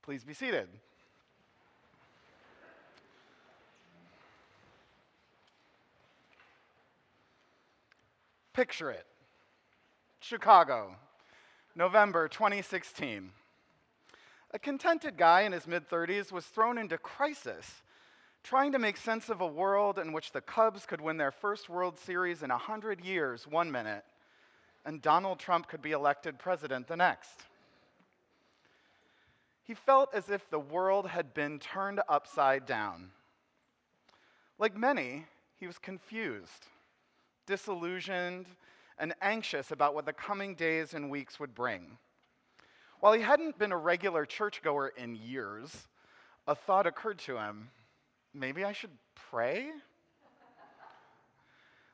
Please be seated. Picture it. Chicago, November 2016. A contented guy in his mid-30s was thrown into crisis, trying to make sense of a world in which the Cubs could win their first World Series in 100 years one minute, and Donald Trump could be elected president the next. He felt as if the world had been turned upside down. Like many, he was confused, disillusioned, and anxious about what the coming days and weeks would bring. While he hadn't been a regular churchgoer in years, a thought occurred to him: maybe I should pray?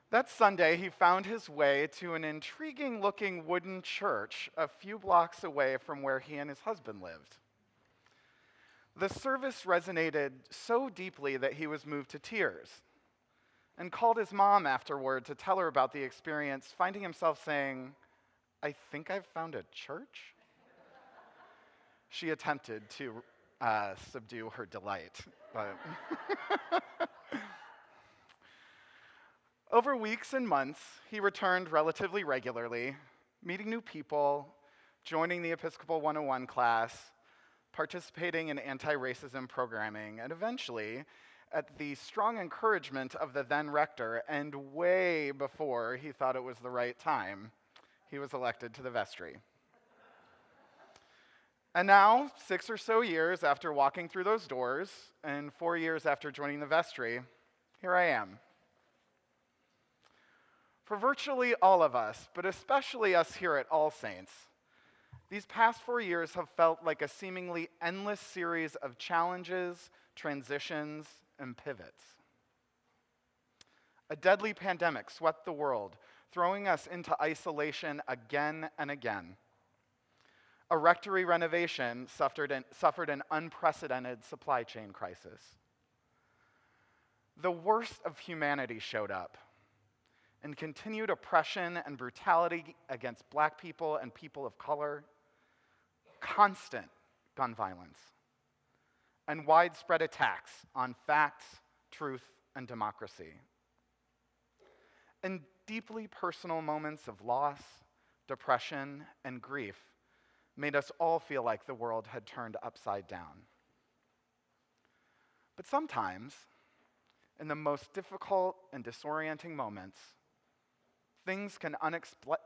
That Sunday, he found his way to an intriguing-looking wooden church a few blocks away from where he and his husband lived. The service resonated so deeply that he was moved to tears and called his mom afterward to tell her about the experience, finding himself saying, "I think I've found a church?" She attempted to subdue her delight, but over weeks and months, he returned relatively regularly, meeting new people, joining the Episcopal 101 class, participating in anti-racism programming, and eventually, at the strong encouragement of the then rector, and way before he thought it was the right time, he was elected to the vestry. And now, 6 or so years after walking through those doors, and 4 years after joining the vestry, here I am. For virtually all of us, but especially us here at All Saints, these past 4 years have felt like a seemingly endless series of challenges, transitions, and pivots. A deadly pandemic swept the world, throwing us into isolation again and again. A rectory renovation suffered an unprecedented supply chain crisis. The worst of humanity showed up, and continued oppression and brutality against Black people and people of color, constant gun violence, and widespread attacks on facts, truth, and democracy. And deeply personal moments of loss, depression, and grief made us all feel like the world had turned upside down. But sometimes, in the most difficult and disorienting moments, things can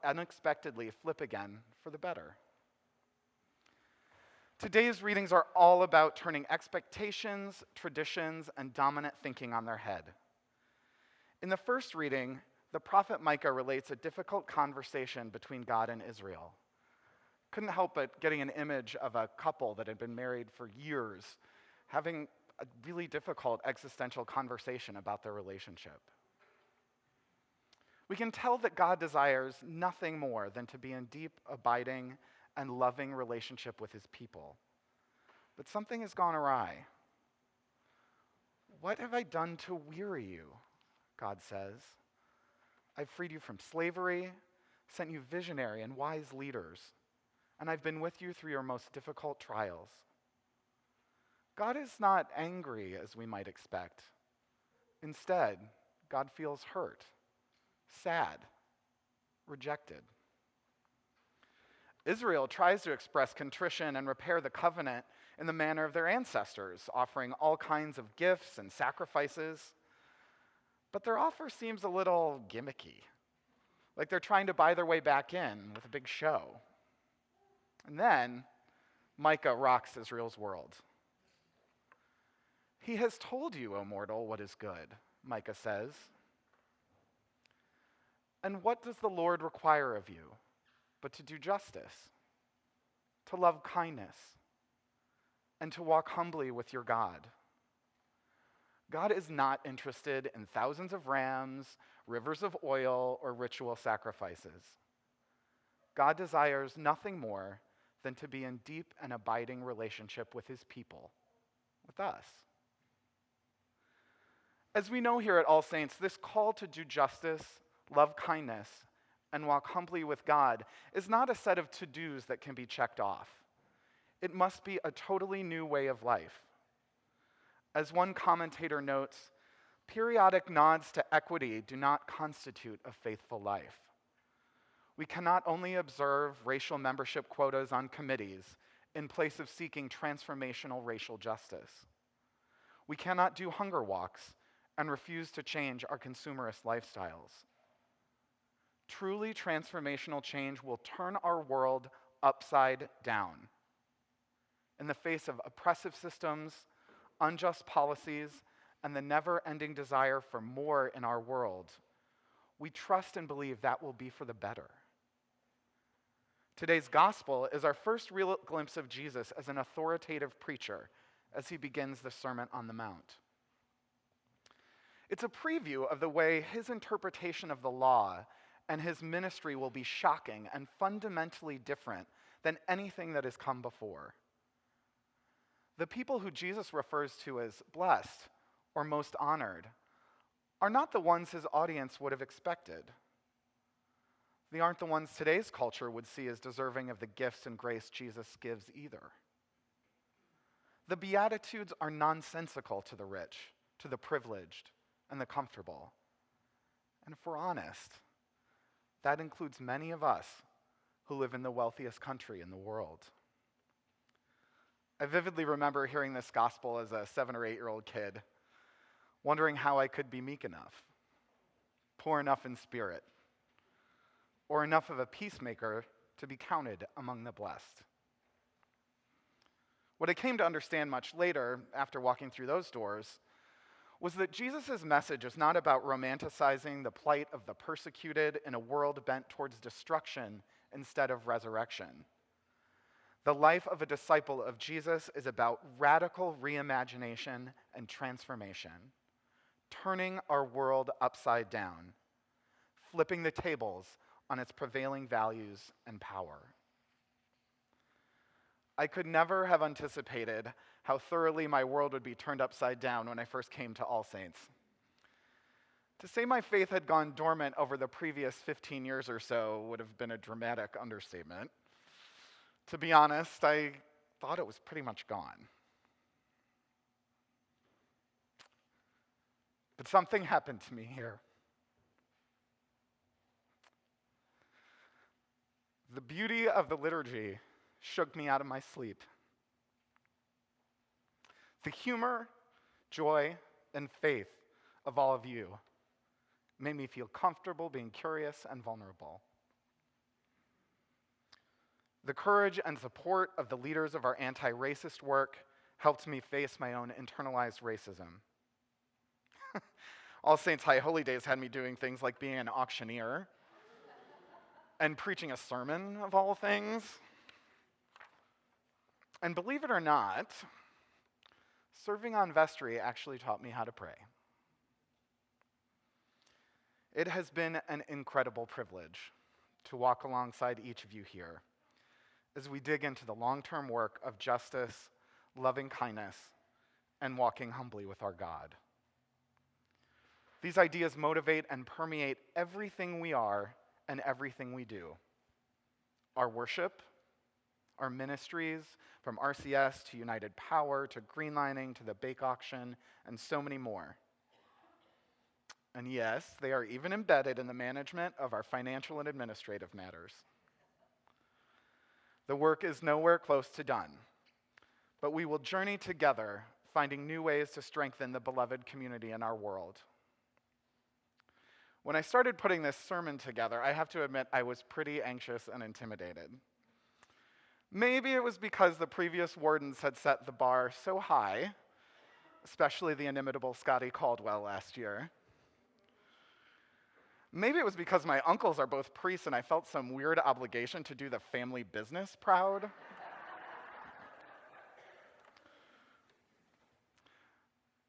unexpectedly flip again for the better. Today's readings are all about turning expectations, traditions, and dominant thinking on their head. In the first reading, the prophet Micah relates a difficult conversation between God and Israel. Couldn't help but getting an image of a couple that had been married for years having a really difficult existential conversation about their relationship. We can tell that God desires nothing more than to be in deep, abiding, and loving relationship with his people. But something has gone awry. "What have I done to weary you?" God says. "I've freed you from slavery, sent you visionary and wise leaders, and I've been with you through your most difficult trials." God is not angry as we might expect. Instead, God feels hurt, sad, rejected. Israel tries to express contrition and repair the covenant in the manner of their ancestors, offering all kinds of gifts and sacrifices. But their offer seems a little gimmicky, like they're trying to buy their way back in with a big show. And then Micah rocks Israel's world. "He has told you, O mortal, what is good," Micah says. "And what does the Lord require of you but to do justice, to love kindness, and to walk humbly with your God?" God is not interested in thousands of rams, rivers of oil, or ritual sacrifices. God desires nothing more than to be in deep and abiding relationship with his people, with us. As we know here at All Saints, this call to do justice, love kindness, and walk humbly with God is not a set of to-dos that can be checked off. It must be a totally new way of life. As one commentator notes, periodic nods to equity do not constitute a faithful life. We cannot only observe racial membership quotas on committees in place of seeking transformational racial justice. We cannot do hunger walks and refuse to change our consumerist lifestyles. Truly transformational change will turn our world upside down. In the face of oppressive systems, unjust policies, and the never-ending desire for more in our world, we trust and believe that will be for the better. Today's gospel is our first real glimpse of Jesus as an authoritative preacher as he begins the Sermon on the Mount. It's a preview of the way his interpretation of the law and his ministry will be shocking and fundamentally different than anything that has come before. The people who Jesus refers to as blessed or most honored are not the ones his audience would have expected. They aren't the ones today's culture would see as deserving of the gifts and grace Jesus gives either. The Beatitudes are nonsensical to the rich, to the privileged, and the comfortable. And if we're honest, that includes many of us who live in the wealthiest country in the world. I vividly remember hearing this gospel as a 7 or 8-year-old kid, wondering how I could be meek enough, poor enough in spirit, or enough of a peacemaker to be counted among the blessed. What I came to understand much later, after walking through those doors, was that Jesus' message is not about romanticizing the plight of the persecuted in a world bent towards destruction instead of resurrection. The life of a disciple of Jesus is about radical reimagination and transformation, turning our world upside down, flipping the tables on its prevailing values and power. I could never have anticipated how thoroughly my world would be turned upside down when I first came to All Saints. To say my faith had gone dormant over the previous 15 years or so would have been a dramatic understatement. To be honest, I thought it was pretty much gone. But something happened to me here. The beauty of the liturgy shook me out of my sleep. The humor, joy, and faith of all of you made me feel comfortable being curious and vulnerable. The courage and support of the leaders of our anti-racist work helped me face my own internalized racism. All Saints High Holy Days had me doing things like being an auctioneer and preaching a sermon, of all things. And believe it or not, serving on vestry actually taught me how to pray. It has been an incredible privilege to walk alongside each of you here as we dig into the long-term work of justice, loving kindness, and walking humbly with our God. These ideas motivate and permeate everything we are and everything we do. Our worship, our ministries, from RCS to United Power to Greenlining to the Bake Auction, and so many more. And yes, they are even embedded in the management of our financial and administrative matters. The work is nowhere close to done, but we will journey together, finding new ways to strengthen the beloved community in our world. When I started putting this sermon together, I have to admit I was pretty anxious and intimidated. Maybe it was because the previous wardens had set the bar so high, especially the inimitable Scotty Caldwell last year. Maybe it was because my uncles are both priests and I felt some weird obligation to do the family business proud.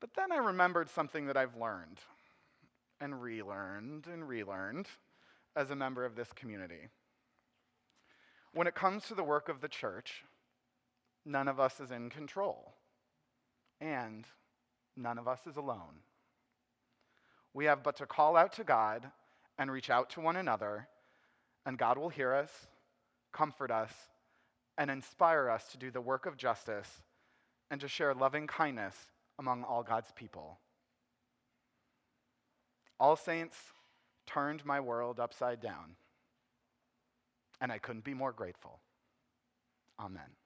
But then I remembered something that I've learned and relearned as a member of this community. When it comes to the work of the church, none of us is in control, and none of us is alone. We have but to call out to God and reach out to one another, and God will hear us, comfort us, and inspire us to do the work of justice and to share loving kindness among all God's people. All Saints turned my world upside down, and I couldn't be more grateful. Amen.